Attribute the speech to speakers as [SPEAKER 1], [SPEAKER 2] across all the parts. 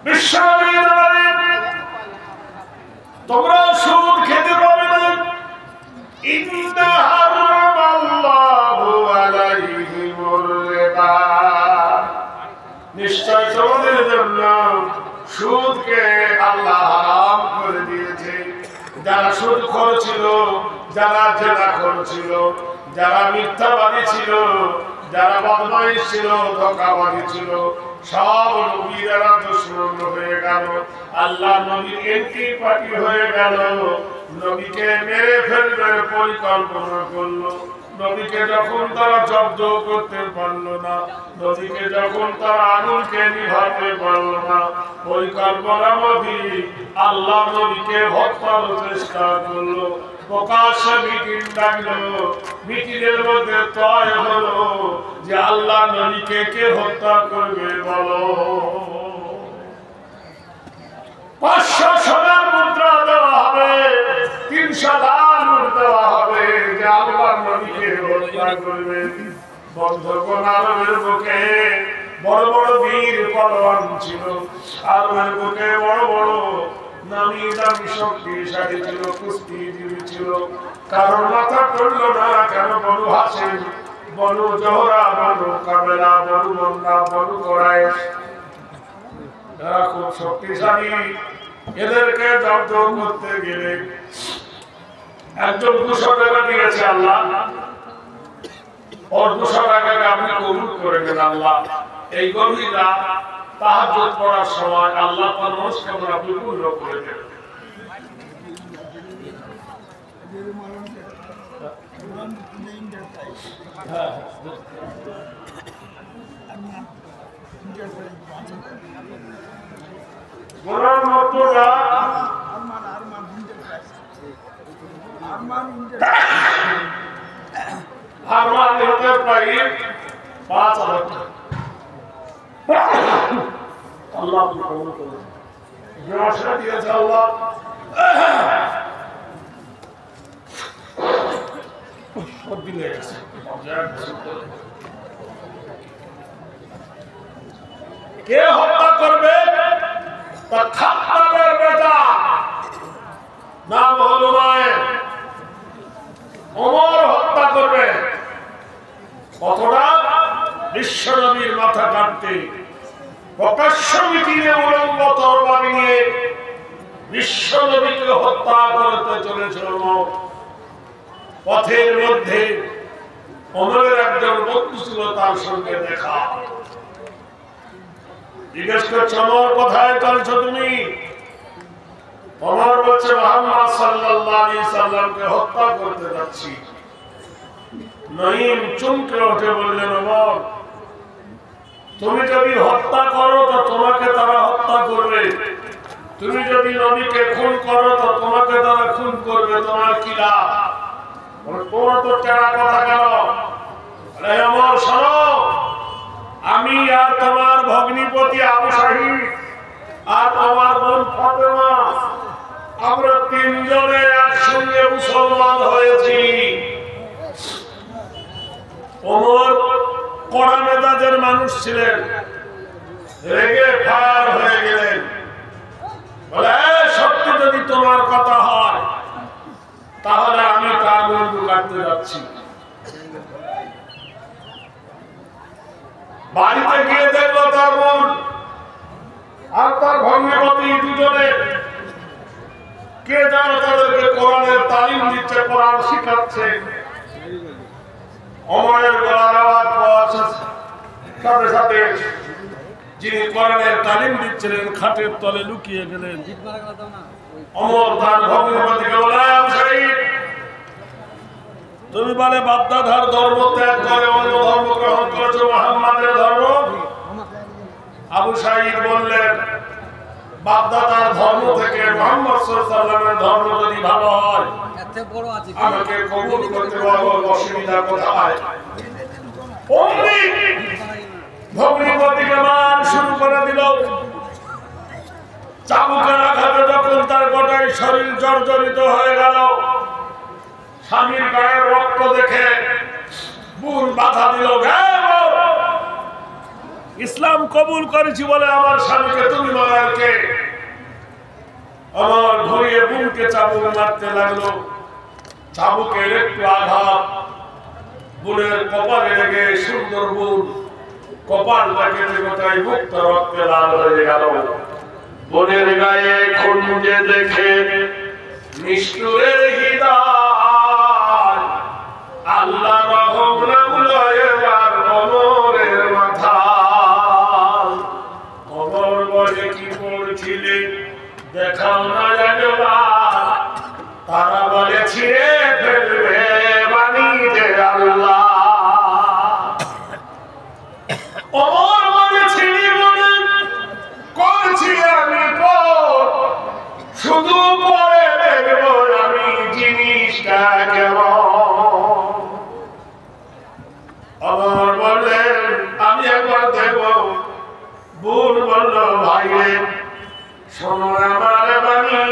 [SPEAKER 1] বিশ্বনবী বলেন তোমরা সুদ খেতে পারবে না। ইন্না হারামাল্লাহু আলাইহিমুর রিবা, নিশ্চয় তোমাদের জন্য সুদকে আল্লাহ হারাম করে দিয়েছে। যারা সুদখোর ছিল, যারা জেনাখোর ছিল, যারা মিথ্যাবাদী ছিল, যারা বদমাইশ ছিল, ধোঁকাবাদী ছিল, সব নবীরা দুশমন হয়ে গেল। আল্লাহ নবীর এন্টি পার্টি হয়ে গেল। নবীকে মেরে ফেলবার পরিকল্পনা করলো। নবীকে যখন তারা জব্দ করতে পারলো না, নবীকে যখন তারা আগুনকে নিভাতে পারলো না, পরিকল্পনা মাফিক আল্লাহ নবীকে হত্যার চেষ্টা করলো। প্রকাশ্যে মিটিং ডাকলো। মিটিংয়ের মধ্যে তয় হলো যে আল্লাহ নবীকে কে হত্যা করবে বলো। 500 সোনার মুদ্রা দেওয়া হবে, 300 লাল উট দেওয়া হবে যে আল্লাহ নবীকে হত্যা করবে। বন্ধুগণ, আরবের বুকে বড় বড় বীর পলোয়ান ছিল। আরবের বুকে বড় বড় নামি দামি শক্তিশালী ছিল, কুস্তিজীবী ছিল। কারণ মাথা করল না কেন বনু হাসিম, বনু জোহরা, বনু কাবেলা, বনু মুন্না, বনু কুরাইশ, এরা খুব শক্তিশালী। এদেরকে জব্দ করতে গেলে একজন 200 টাকা দিয়েছে আল্লাহ, ওর 200 টাকাকে আপনি কবুল করে দেন আল্লাহ। এই গভীর রাত তাহাজ্জুদ পড়ার সময় আল্লাহ তার মনস্কামনা আপনি পূর্ণ করে দেন। হারমান হতে প্রায় 5,000 টাকা। আল্লাহ কবুল করুন। ব্যবসা দিয়েছে আল্লাহ। সর্দি লেগে গেছে। কে হত্যা করবে? তার খাত্তাবের বেটা, নাম হলো ওমর হত্যা করবে। কতটা? বিশ্বনবীর মাথা কাটতে প্রকাশ্য মিটিংয়ে উলঙ্গ তরবারি নিয়ে বিশ্বনবীকে হত্যা করতে চলেছিল। পথের মধ্যে ওমরের একজন বন্ধু ছিল, তার সঙ্গে দেখা। জিজ্ঞেস করছে, ওমর কোথায় চলছো তুমি? ওমর বলছে, মুহাম্মদ সাল্লাল্লাহু আলাইহি সাল্লামকে হত্যা করতে যাচ্ছি। নঈম চমকে উঠে বললেন, ওমর তুমি যদি হত্যা করো তো তোমাকে তারা হত্যা করবে, তুমি যদি নবীকে খুন করো তো তোমাকে তারা খুন করবে, তোমার কি লাভ? তোমার তো টেরা কথা কেন? ওমর শোনো, আমি আর তোমার ভগ্নিপতি আবু সাহিদ আর তোমার বোন ফাতেমা, আমরা 3 জনে একসঙ্গে মুসলমান হয়েছি। ওমর কড়া মেজাজের মানুষ ছিলেন, রেগে ফায়ার হয়ে গেলেন। বলে, সত্যি যদি তোমার কথা হয় তাহলে আমি তার বন্ধু কাটতে যাচ্ছি। বাড়িতে গিয়ে দেখলো তার বোন আর তার ভগ্নিপতি দুজনে কে যেন তাদেরকে কোরআনের তালিম দিচ্ছে, কোরআন শিখাচ্ছে। ওমরের গলার আওয়াজ পাওয়ার সাথে সাথে যিনি কোরআনের তালিম দিচ্ছিলেন খাটের তলে লুকিয়ে গেলেন। ওমর তার ভগ্নিপতিকে বলে, তুমি বলে বাপদাদার ধর্ম ত্যাগ করে অন্য ধর্ম গ্রহণ করেছো, মুহাম্মাদের ধর্ম। আবু সাঈদ বললেন, বাপদাদার ধর্ম থেকে মুহাম্মদ সাল্লাল্লাহু আলাইহি ওয়াসাল্লামের ধর্ম যদি ভালো হয় আমাকে কবুল করতে বলো, অসুবিধা কোথায়? অমনি ভগ্নিপতিকে মান শুরু করে দিল। চাবুকের আঘাতে যখন তার গোটাই শরীর জর্জরিত হয়ে গেল, স্বামীর গায়ের রক্ত দেখে বোন বাধা দিল, ইসলাম কবুল করেছি বলে আমার স্বামীকে তুমি মারার আমার ঘুরিয়ে বুনকে চাবুক মারতে লাগলো। চাবুকের একটু আঘাত বুনের কপালে লেগে সুন্দর বুন কপালটা কেটে কোথায় মুক্ত রক্তে লাল হয়ে গেল। বোনের গায়ে খুঁজে দেখে নিষ্ঠুরের হৃদয় আল্লাহ রহম নাম লয় এবার অমরের মাথা। অমর বলে কি করছিলে দেখাও না একবার, তারা বলে ছিঁড়ে ফেলবে বাণী যে আল্লাহ। অমর বলে ছিঁড়ি বলে করছি আমি শুধু পরে দেখব আমি জিনিসটা কেমন। অমর বললেন আমি একবার দেখব। বোন বলল ভাই রে শোনো আমার বাণী,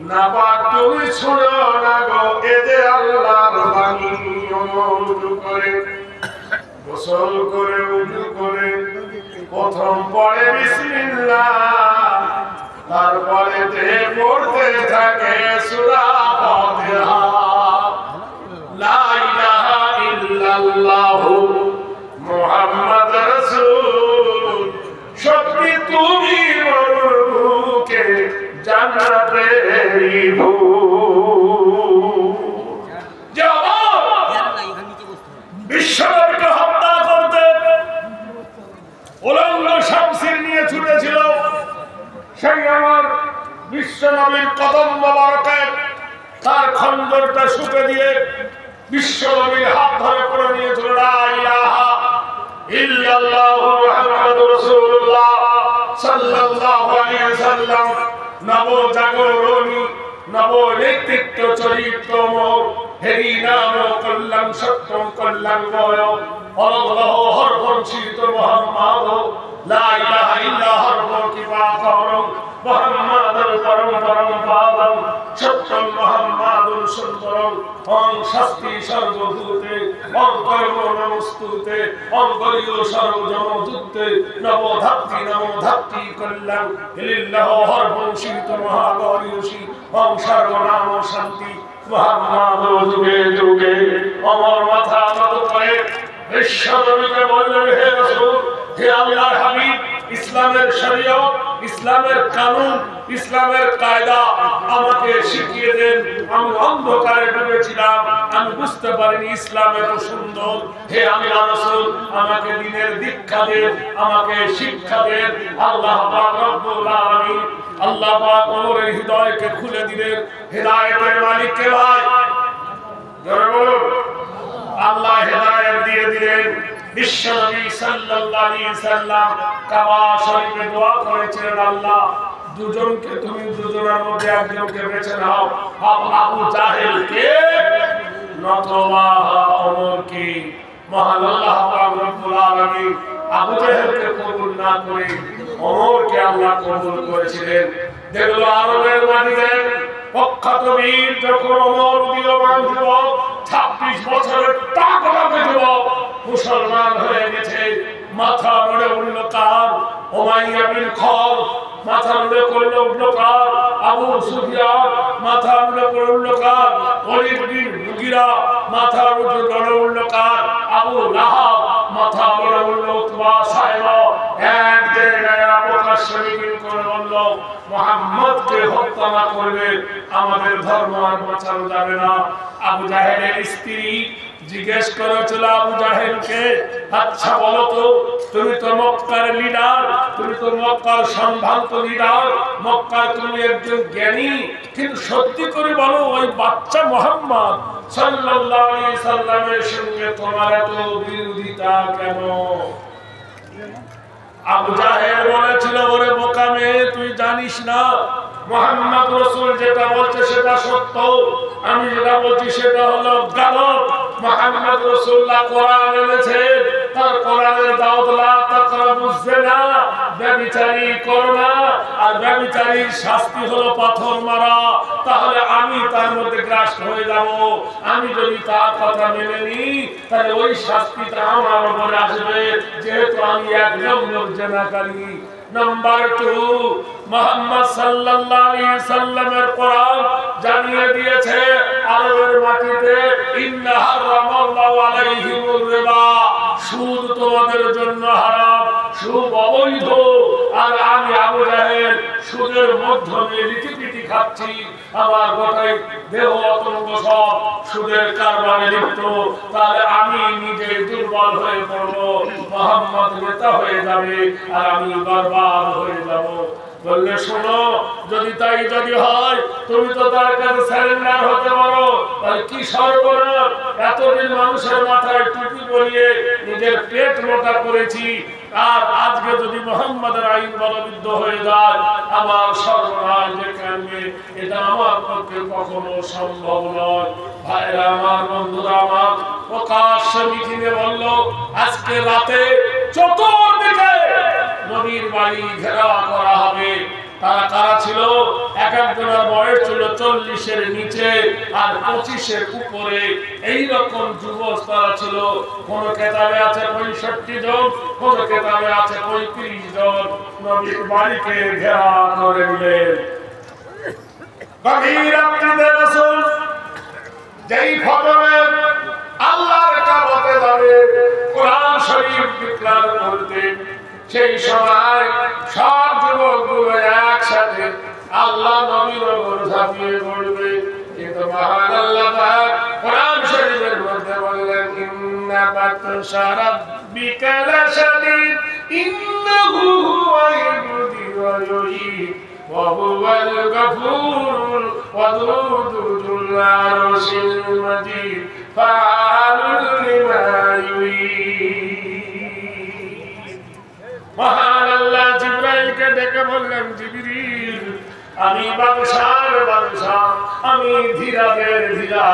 [SPEAKER 1] না পাক তুমি শুনো না গো এ যে আল্লাহর বাণী। উযু করে গোসল করে উযু করে প্রথম পড়ে বিসমিল্লাহ, তারপরে পড়তে থাকে সূরা ফাতিহা। লা ইলাহা ইল্লাল্লাহু মুহাম্মাদ রাসূল, সত্যি তুমি মরুকে জান্নাতেরই বিশ্বনবীকে হত্যা করতে উলঙ্গ শামশির নিয়ে ছুটেছিল। সেই আমার বিশ্বনবীর কদম মোবারকে তার খঞ্জরটা শুকে দিয়ে বিশ্বনবীর হাত ধরে করে নিয়েছিল লা ইলাহা ইল্লাল্লাহু মুহাম্মাদুর রাসূলুল্লাহ সাল্লাল্লাহু আলাইহি ওয়াসাল্লাম। নব জাগরণী নব নেতৃত্ব চরিত্র হেরি নাম কল্যাণ সত্যম কল্যাণ গয় অল্লাহ হরবংশিত মোহাম্মদ লা ইলাহা ইল্লা হরব কিবা করম মুহাম্মাদুর পরম পরম পাবন সত্যম মুহাম্মাদুর সুন্দরম অং শাস্তি সর্বভূতে অং কর্ম নমস্তুতে অং গরিয় সর্বজনযুক্তে নমো ধাত্রী কল্যাণ লিল্লাহ হরবংশিত মহাগরিয়সী অং সর্বনাম শান্তি মুহাম্মদ যুগে যুগে। অমর মাথা নত করে বিশ্বনবীকে বললেন হে রাসূল, হে আল্লাহর হাবিব, ইসলামের শরীয়ত, ইসলামের কানুন, ইসলামের কায়দা আমাকে শিখিয়ে দেন। আমি অন্ধকারে ডুবেছিলাম, আমি বুঝতে পারিনি ইসলাম এত সুন্দর। হে আল্লাহর রাসূল আমাকে দ্বীনের দীক্ষা দেন, আমাকে শিক্ষা দেন। আল্লাহ পাক রব্বুল আলামিন আল্লাহ পাক ওমরের হৃদয়কে খুলে দিলেন। হেদায়েতের মালিক কে ভাই? জোরে বলুন। আল্লাহ হেদায়েত দিয়ে দিলেন। বিশ্বনবী সাল্লাল্লাহু আলাইহি সাল্লাম কাবা শরীফে দোয়া করেছিলেন, আল্লাহ দুজনকে তুমি দুজনের মধ্যে একজনকে বেছে নাও, আবু জাহেলকে নতবা ওমরকে। মহান আল্লাহ পাক রব্বুল আলামিন আবু জাহেলকে কবুল না করে ওমরকে আল্লাহ কবুল করেছিলেন। দেখলো আরবের মাটিতে প্রখ্যাত বীর যখন ওমর উদীয়মান যুবক 26 বছরের টাকলাকে যুবক মুসলমান হয়ে গেছে। মাথা নড়ে উঠল কার? উমাইয়া বিন খালদ। মাথা নড়ে করল উঠল কার? আবু সুফিয়ান। মাথা নড়ে করল কার? ওলীদ বিন মুগীরা। মাথা নড়ে উঠল কার? আবু লাহাব। মাথা নড়ে উঠল উতবা সাইবা। এক জায়গায় প্রকাশ্যে মিছিল করে বলল মুহাম্মদকে হত্যা না করলে আমাদের ধর্ম আর বাঁচানো যাবে না। আবু জাহেলের স্ত্রী জিজ্ঞেস করেছিল আবু জাহেলকে, আচ্ছা বলো তো, তুমি তো মক্কার লিডার, তুমি তো মক্কার সম্ভ্রান্ত লিডার, মক্কার তুমি একজন জ্ঞানী, কিন্তু সত্যি করে বলো ওই বাচ্চা মুহাম্মদ সাল্লাল্লাহু আলাইহি সাল্লামের সঙ্গে তোমার এত বিরোধিতা কেন? আবু জাহেল বলেছিল, ওরে বোকা মেয়ে, তুই জানিস না মুহাম্মদ রাসূল যেটা বলছে সেটা সত্য, আমি যেটা বলছি সেটা হলো গালব। মুহাম্মদ রাসূলুল্লাহ কোরআন এনেছেন, তার কোরআনের দাওয়াত লা তাকরাবুজ জিনা, ব্যভিচারী করো না, আর ব্যভিচারীর শাস্তি হলো পাথর মারা। তাহলে আমি তার মধ্যে গ্রাস হয়ে যাব। আমি যদি তার কথা মেনে নিই তাহলে ওই শাস্তিটা আমার উপরে আসবে, যেহেতু আমি এক নম্বর জিনাকারী। নাম্বার 2, মুহাম্মদ সাল্লাল্লাহু আলাইহি সাল্লামের কোরআন জানিয়ে দিয়েছে আরবের মাটিতে ইন্না হারামাল্লাহু আলাইহিমুর রিবা, সুদ তোমাদের জন্য হারাম, সুদ অবৈধ। আর আমি আবু জাহেল সুদের মাধ্যমে রীতিপিটি খাচ্ছি, আমার গোটাই দেহ অতঙ্গ সব সুদের কারবারে লিপ্ত, তাহলে আমি নিজে দুর্বল হয়ে পড়বো, মুহাম্মদ নেতা হয়ে যাবে আর আমি বরবাদ হয়ে যাব। বললে শোনো, যদি হয় তুমি তো তার কাছে সারেন্ডার হতে পারো, তাহলে কি সর্বনাশ, এতদিন মানুষের মাথায় টুপি পরিয়ে নিজের পেট মোটা করেছি, আর আজকে যদি মুহাম্মাদের আইন বলবিদ্ধ হয়ে যায় আমার সর্বনাশ ডেকে আনবে, এটা আমার পক্ষে কখনো সম্ভব নয়। ভাইরা আমার, বন্ধুরা আমার, প্রকাশ্য মিটিংয়ে বলল আজকে রাতে চতুর্দিকে নবীর বাড়ি ঘেরাও করা হবে। তারা কারা ছিল? এক একজনের বয়স ছিল 40-এর নিচে আর 25-এর উপরে, এইরকম যুবক তারা ছিল। কোন কেতাবে আছে 65 জন, কোন কেতাবে আছে 35 জন। নবীর বাড়িকে ঘেরাও করে দিলেন। গভীর রাত্রিতে রাসূল যেই ফজরে আল্লাহর কাবাতে যাবে কোরআন শরীফ বিকরার করতে, সেই সময় সব যুবকগুলো একসাথে আল্লাহ নবীর উপর ঝাঁপিয়ে পড়বে। কিন্তু মহান আল্লাহ পাক কোরআন শরীফের মধ্যে বললেন ইন্না বাতশা রাব্বিকা লাশাদীদ ইন্নাহু হুয়াল ইউহয়ী ওয়া yumiit ওয়া হুয়াল গফুরুল ওয়াদুদ যুল আরশিল মাজিদ ফাআলুল লিমা ইউরিদ। মহান আল্লাহ জিবরাইলকে ডেকে বললেন, জিবরিল, আমি বাদশার বাদশাহ, আমি ধীরাদের ধীরা,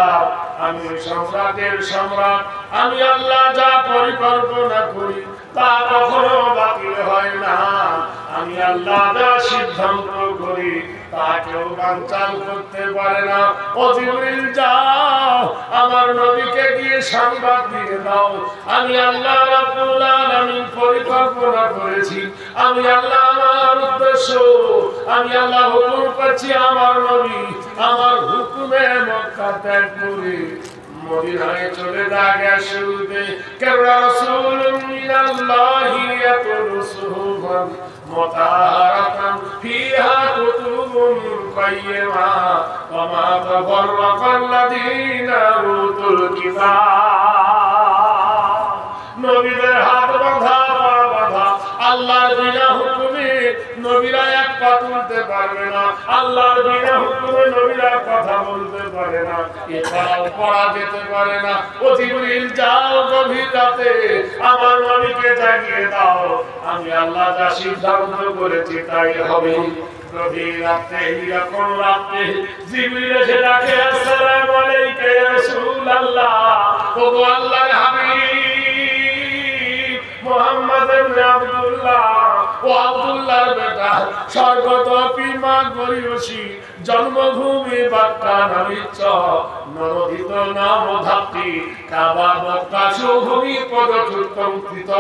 [SPEAKER 1] আমি সম্রাটের সম্রাট, আমি আল্লাহ যা পরিকল্পনা করি তা কখনো বাতিল হয় না, আমি আল্লাহ যা সিদ্ধান্ত করি তা কেউ বানচাল করতে পারে না। ও জিবরিল, যাও আমার নবীকে গিয়ে সংবাদ দিয়ে দাও, আমি আল্লাহ রাব্বুল আলামিন পরিকল্পনা করেছি, আমি আল্লাহ আমার উদ্দেশ্য, আমি আল্লাহ হুকুম করছি আমার নবী আমার হুকুমে মক্কা ত্যাগ করে মদিনায় চলে যাবে। শুরুতে কেবল রাসূলুন মিনাল্লাহি ইয়াতলু সুহুফান মুতাহারাতান ফিহা কুতুবুন কাইয়্যিমা ওয়া মা তাফাররাকাল্লাযীনা উতুল কিতাব। নবীদের হাত বাঁধা পা বাঁধা, আল্লাহর বিনা হুকুমে নবীরা এক পা তুলতে পারবে না, আল্লাহর বিনা হুকুমে নবীরা কথা বলতে পারে না, এছাড়াও পড়া যেতে পারে না। ও জিবরিল, যাও গভীর রাতে আমার নবীকে জাগিয়ে দাও, আমি আল্লাহ যা সিদ্ধান্ত করেছি তাই হবে। গভীর রাতে, এরকম রাতে জিবরিল এসে ডাকে, আসসালামু আলাইকা ইয়া রাসূলুল্লাহ, ওগো আল্লাহর হাবিব মুহাম্মদ ইবনে আব্দুল্লাহ, ও আব্দুল্লাহর বেটা, স্বর্গতপী মা গরিয়সী, জন্মভূমি বাক্কা নামিচ্ছ, নরদিত নাম ধাত্রী, কাবা মক্কা সুভূমি পদচুত্তঙ্কিত,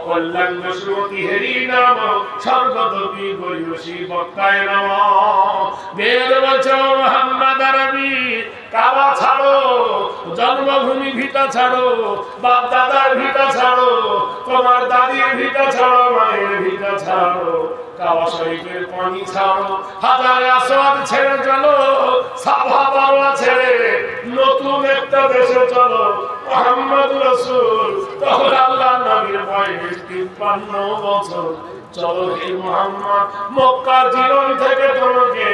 [SPEAKER 1] কল্যাণ শ্রুতি হেরি নাম, স্বর্গতপী গরিয়সী বক্কায় নাম। বেদ বলছো মুহাম্মদ আরবি, কাবা ছাড়ো, জন্মভূমি ভিটা ছাড়ো, বাপ দাদার ভিটা ছাড়ো, তোমার দাদির ভিটা ছাড়ো, মায়ের ভিটা ছাড়ো, কাবা শরীফের পানি ছাড়ো, হাজারে আসওয়াদ ছেড়ে চলো, সাফা মারওয়া ছেড়ে নতুন একটা দেশে চলো। মুহাম্মদ রাসূল, তখন আল্লাহর নবীর বয়স 53 বছর। চলো হে মুহাম্মদ, মক্কার জীবন থেকে তোমাকে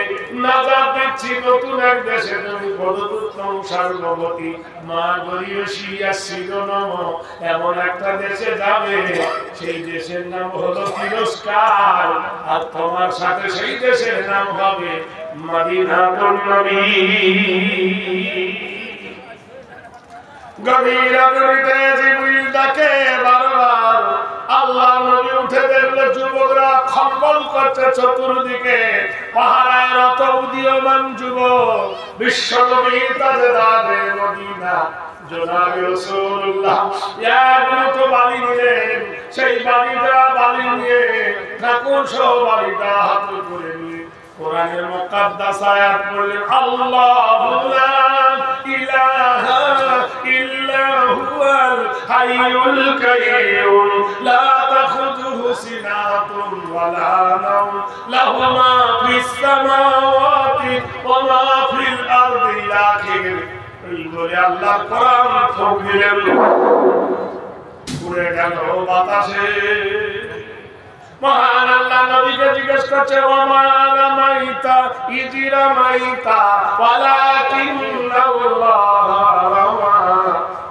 [SPEAKER 1] নাজাত দিচ্ছি, নতুন এক দেশে তুমি পদোত্তম সার্বভৌমী মা গরিয়সী শিরোনাম এমন একটা দেশে যাবে, সেই দেশের নাম হলো তিরস্কার, আর তোমার সাথে সেই দেশের নাম হবে মদিনাতুন নবী। গভীর রাতে জিবরিল ডাকে বারবার, আল্লাহ নবী উঠে দেখলে যুবকরা খম্বল করছে চতুর্দিকে, পাহাড়ের রত উদীয়মান যুবক, বিশ্বনবী তাজদারে মদিনা, জনাবে রাসূলুল্লাহ এক বালি নিলেন, সেই বালিটা বালি নিয়ে ঠাকুর সহ বালিটা হাতে করে নিয়ে কোরআনের মুকাদ্দাস আয়াত পড়লেন, আল্লাহু লা ইলাহা ইল্লা হুয়াল হাইয়ুল কাইয়্যুম লা তাখুযুহু সিনাতুন ওয়ালা নাওম লাহু মা ফিস সামাওয়াতি ওয়া মা ফিল আরদি ইলা আখির। এই বলে আল্লাহর কোরআন ফুঁক দিলেন, উড়ে গেল বাতাসে। মহান আল্লাহ নবীকে জিজ্ঞেস করছে, ওমা রামাইতা ইয রামাইতা ওয়ালাকিন্নাল্লাহ রামা।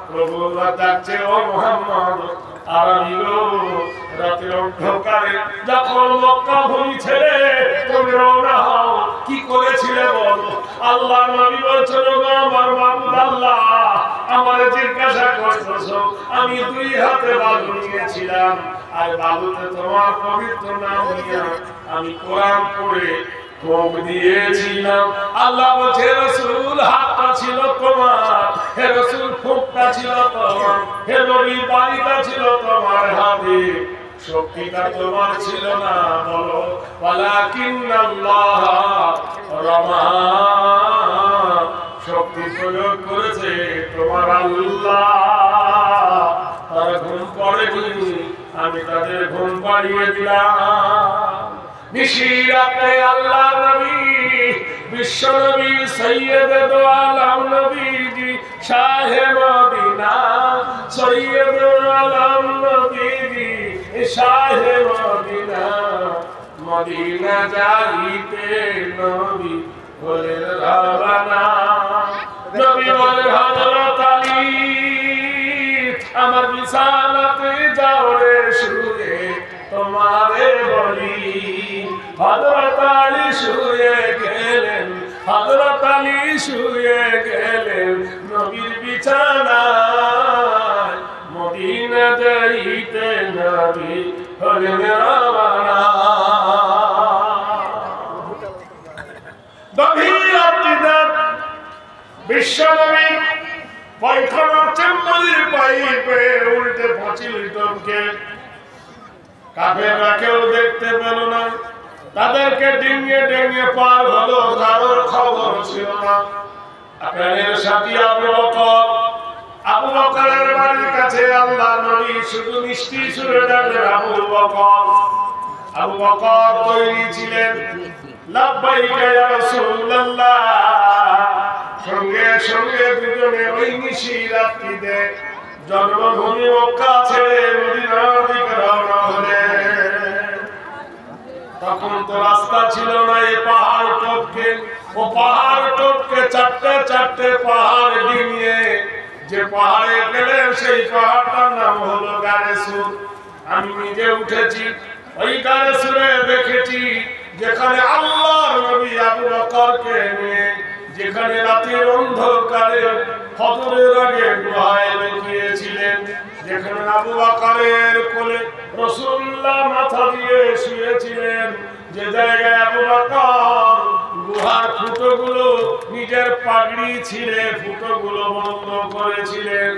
[SPEAKER 1] প্রভু ডাকছে, ও মুহাম্মদ আরবি গো, রাতের অন্ধকারে যখন মক্কা ভূমি ছেড়ে তুমি রওনা হও কি করেছিলে বলো? আল্লাহ নবী বলছেন, গো আমার মাবুদ আল্লাহ, আমারে জিজ্ঞাসা করতেছো, আমি দুই হাতে বালু নিয়েছিলাম, আর বালুতে তোমার পবিত্র নাম নিয়ে আমি কোরআন পড়ে ফুঁক দিয়েছিলাম। আল্লাহ বলছে, রাসূল হাতটা ছিল তোমার, হে রাসূল ফুঁকটা ছিল তোমার, হে নবী বালিটা ছিল তোমার হাতে, শক্তিটা তোমার ছিল না। বলো, ওয়ালাকিন্নাল্লাহ রামা, শক্তি প্রয়োগ করেছে তোমার আল্লাহ। তারা ঘুম পড়েনি, আমি তাদের ঘুম পাড়িয়ে দিলাম। নিশিরাতে আল্লাহ নবী বিশ্ব নবী সৈয়দে দো আলম নবীজি শাহে মদিনা, সৈয়দে আলম নবীজি শাহে মদিনা, মদিনা যাইতে নবী বলেন রওনা। নবী বলেন, হযরত আলী আমার বিছানাতে যাও রে শুয়ে তোমারে বলি। হযরত আলী শুয়ে গেলেন, হযরত আলী শুয়ে গেলেন নবীর বিছানায়, মদিনা যাইতে নবী হলেন রওনা। গভীর রাত্রিতে বিশ্বনবী পায়খানার চেম্বারের পাইপে উল্টে পাঁচিল টপকে, কাফেররা কেউ দেখতে পেল না, তাদেরকে ডিঙিয়ে ডিঙিয়ে পার হলো, কারোর খবর ছিল না। আপনাদের সাথী আবু বকরের বাড়ির কাছে আল্লাহ নবী শুধু মিষ্টি সুরে ডাকলেন, আবু বকর। আবু বকর তৈরি ছিলেন, লাব্বাইকা ইয়া রাসূলুল্লাহ। সঙ্গে সঙ্গে দুজনে ওই নিশি রাত্রিতে জন্মভূমি মক্কা ছেড়ে মদিনার দিকে রওনা হলেন। তখন তো রাস্তা ছিল না, এই পাহাড় টপকে, ও পাহাড় টপকে চারটে চারটে পাহাড় ডিঙিয়ে যে পাহাড়ে গেলেন সেই পাহাড়টার নাম হলো গারে সুর। আমি নিজে উঠেছি ওই গারে সুরে, দেখেছি যেখানে আল্লাহর নবী আবু বকরকে নিয়ে, যেখানে রাতের অন্ধকারে ফজরের আগে গুহায় লুকিয়েছিলেন, যেখানে আবু বকরের কোলে রাসূলুল্লাহ মাথা দিয়ে শুয়েছিলেন, যে জায়গায় আবু বকর গুহার ফুটোগুলো নিজের পাগড়ি ছিঁড়ে ফুটোগুলো বন্ধ করেছিলেন।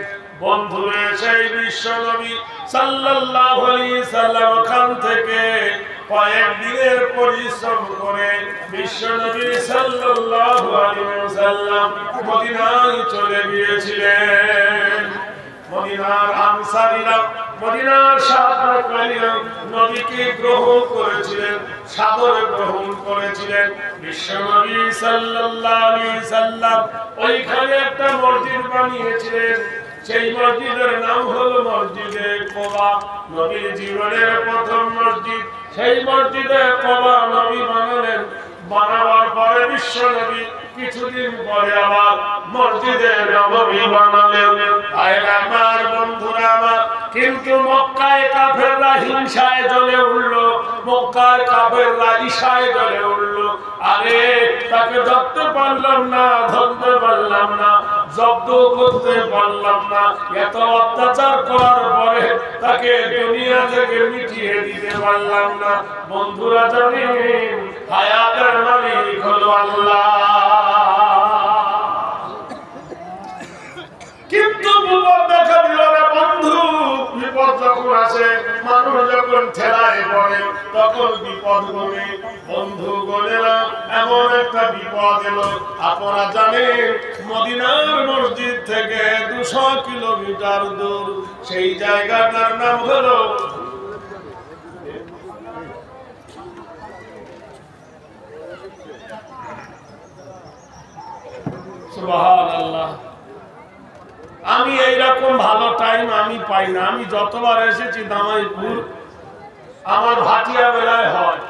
[SPEAKER 1] বন্ধুরে সেই বিশ্বনবী সাল্লাল্লাহু আলাইহি সাল্লাম ওখান থেকে কয়েকদিনের পরিশ্রম করে বিশ্বনবী সাল্লাল্লাহু আলাইহি ওয়াসাল্লাম মদিনায় চলে গিয়েছিলেন। মদিনার আনসারীরা, মদিনার সাহাবায়ে নবীকে গ্রহণ করেছিলেন, সাদরে গ্রহণ করেছিলেন। বিশ্বনবী সাল্লাল্লাহু আলাইহি সাল্লাম ওইখানে একটা মসজিদ বানিয়েছিলেন, সেই মসজিদের নাম হলো মসজিদে কোবা। নবীর জীবনের প্রথম মসজিদ, সেই মসজিদে কোবা নবী বানালেন। বানাবার পরে বিশ্বনবী কিছুদিন পরে আবার মসজিদে নববী বানালেন। ভাইরা আমার, বন্ধুরা আমার, কিন্তু মক্কায় কাফেররা হিংসায় জ্বলে উঠলো, মক্কায় কাফেররা ঈর্ষায় জ্বলে উঠলো। আরে তাকে ধরতে পারলাম না, ধরতে পারলাম না, জব্দ করতে পারলাম না, এত অত্যাচার করার পরে তাকে দুনিয়া থেকে মিটিয়ে দিতে পারলাম না। বন্ধুরা জানেন, হায়াতের মালিক হলো আল্লাহ। কিন্তু স্বপ্ন যখন ঠেলায় পড়ে তখন বিপদ গনে। বন্ধুগণেরা, এমন একটা বিপদ এলো, আপনারা জানেন মদিনার মসজিদ থেকে 200 কিলোমিটার দূর, সেই জায়গাটার নাম হলো সুবহানাল্লাহ। আমি এইরকম ভালো টাইম আমি পাই না। আমি যতবার এসেছি দামাইপুর আমার ভাটিয়া বেলায় হয়,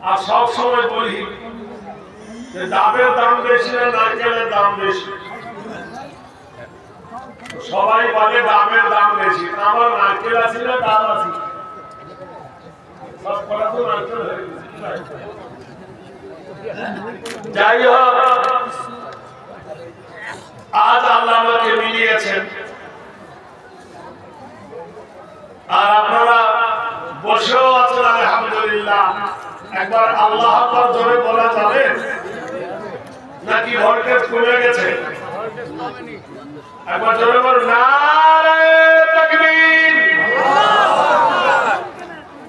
[SPEAKER 1] আর সব সময় বলি যে ডাবের দাম বেশি না নারকেলের দাম বেশি। সবাই বলে ডাবের দাম বেশি, আমার নারকেল আছে না ডাব আছে, সব করা তো নারকেল হয়ে গেছে। যাই হোক, আজ আল্লাহ আমাকে মিলিয়েছেন, আর আপনারা বসেও আছেন আলহামদুলিল্লাহ। একবার আল্লাহ আকবার জোরে বলা যাবে নাকি ভোল্টেজ কমে গেছে? একবার জোরে বল, নারে তাকবীর।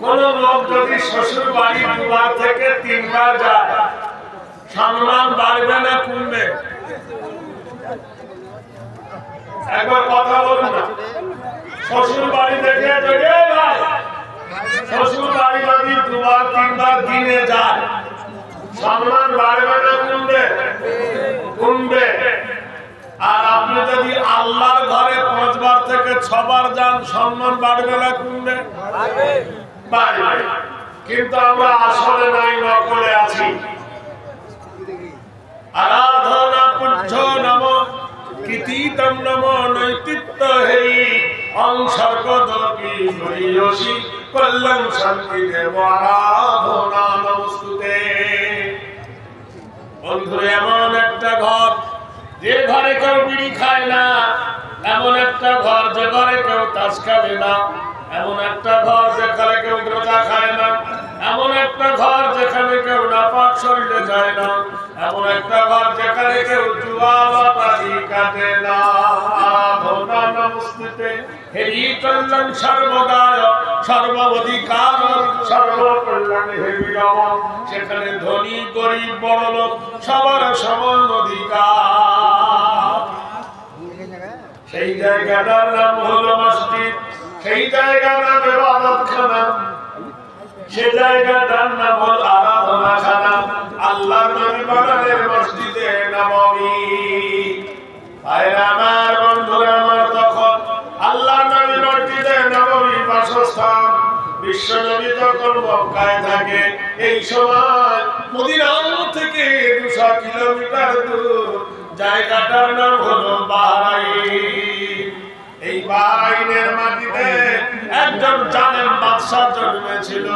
[SPEAKER 1] কোন লোক যদি শ্বশুর বাড়ি 2 বার থেকে 3 বার যায়, সম্মান বাড়বে না কমবে? একবার কথা বলুন না। শ্বশুর বাড়ি থেকে শ্বশুর বাড়ি যদি 2 বার 3 বার দিনে যায়, সম্মান বাড়বে না কমবে? কমবে। আর আপনি যদি আল্লাহর ঘরে 5 বার থেকে 6 বার যান, সম্মান বাড়বে না কমবে? বাড়বে। কিন্তু আমরা আসলে নাই, নকলে আছি। আরাধনা পূজ্য নম কীর্তিতম নম নৈতিত্য হেই অংসর্গদপি হরিয়সি কল্যাণ শান্তি দেব আরাধনা নমস্তুতে। বন্ধুরে, এমন একটা ঘর যে ঘরে কেউ বিড়ি খায় না, এমন একটা ঘর যে ঘরে কেউ তাস খেলে না, এমন একটা ঘর যেখানে কেউ রোজা খায় না, এমন একটা ঘর যেখানে কেউ নাপাক শরীরে যায় না, এমন একটা ঘর যেখানে কেউ জুয়া বাতারি কাটে না। আরাধনা নমস্তুতে হেরি কল্যাণ সর্বদায় সর্বাধিকার সর্বকল্যাণ হে বিরম। সেখানে ধনী গরিব বড় লোক সবার সমান অধিকার। সেই জায়গাটার নাম হলো মসজিদ, সেই জায়গার নাম ইবাদতখানা, সে জায়গাটার নাম হল আরাধনাখানা। আল্লাহর নবী বানালেন মসজিদে নববী। ভাইরা আমার, বন্ধুরা আমার, তখন আল্লাহর নবী মসজিদে নববী বাসস্থান। বিশ্ব নবী যখন মক্কায় থাকে, এই সময় মদিনা থেকে 200 কিলোমিটার দূর, জায়গাটার নাম হলো বাহরাইন। এই বাহরাইনের মাটিতে একজন জালেম বাদশা জন্মেছিল।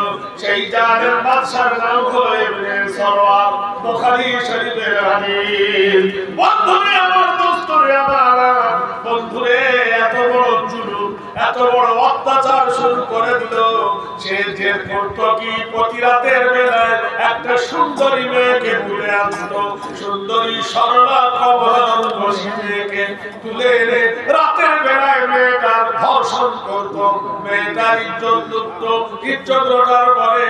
[SPEAKER 1] সেই জালেম বাদশার নাম হলো ইবনে সরওয়ার। বুখারী শরীফের হাদিস। বন্ধুরে আমার, দোস্তরে আমার, বন্ধুরে, এত বড় জুলুম, এত বড় অত্যাচার শুরু করে দিল। সে যে করতো কি, প্রতি রাতের বেলায় একটা সুন্দরী মেয়েকে তুলে আনতো, সুন্দরী সরলা কমলার মেয়েকে তুলে এনে রাতের বেলায় মেয়েটার ধর্ষণ করতো, মেয়েটার ইজ্জত লুটতো। ইজ্জত লুটার পরে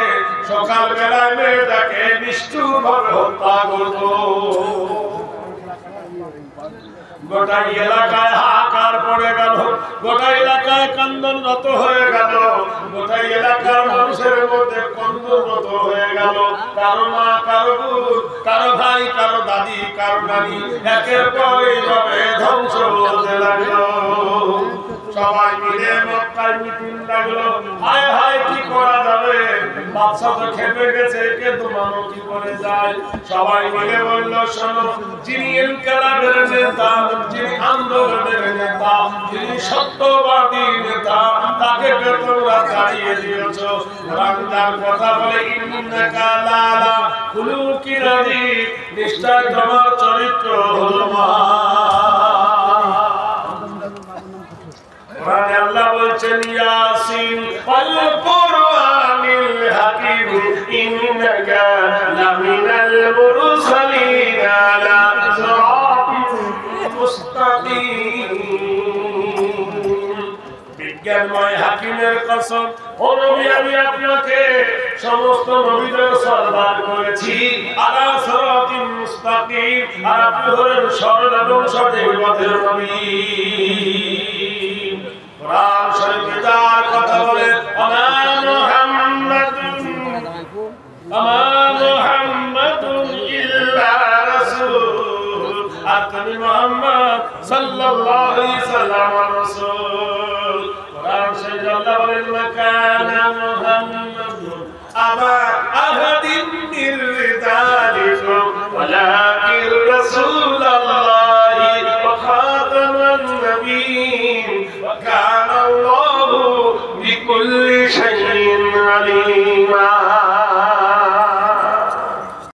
[SPEAKER 1] সকাল বেলায় মেয়েটাকে নিষ্ঠুরভাবে হত্যা করতো। গোটা এলাকায় হাহাকার পড়ে গেল, গোটা এলাকায় কান্দনরত হয়ে গেল, গোটা এলাকার মানুষের মধ্যে কন্দনরত হয়ে গেল। কারো মা, কারো বোন, কারো ভাই, কারো দাদি, কারো নানি একের পর এইভাবে ধ্বংস হতে লাগলো। সবাই মিলে মক্কায় মিটিং লাগলো। হায় হায়, কি করা যাবে? বাদশা তো খেপে গেছে, কে তোমারও কি করে যায়? সবাই মিলে বলল, শোনো, যিনি ইনকিলাবের নেতা, যিনি আন্দোলনের নেতা, যিনি সত্যবাদী নেতা, তাকে তোমরা তাড়িয়ে দিয়েছো। কোরআন কথা বলে, ইন্নাকা লালা খুলুকিন আযীম, নিশ্চয় তোমার চরিত্র হলো মহান। কোরআনে আল্লাহ বলছেন, ইয়াসিন ওয়াল কুরআনিল হাকীম ইন্নাকা লামিনাল মুরসালিন আলা সিরাতিন মুস্তাকিম। জ্ঞানময় হাকিমের কসম, ও নবী আমি আপনাকে সমস্ত নবীদের সরদার করেছি আলা সিরাতিন মুস্তাকিম, আর আপনি হলেন সরল এবং সঠিক পথের নবী। কোরআন শরীফে যার কথা বলে আমা মুহাম্মাদুন ইল্লা রাসূল, আপনি মুহাম্মদ সাল্লাল্লাহু আলাইহি সাল্লাম রাসূল। কোরআন শরীফে আল্লাহ বলেন মা কানা মুহাম্মাদুন আবা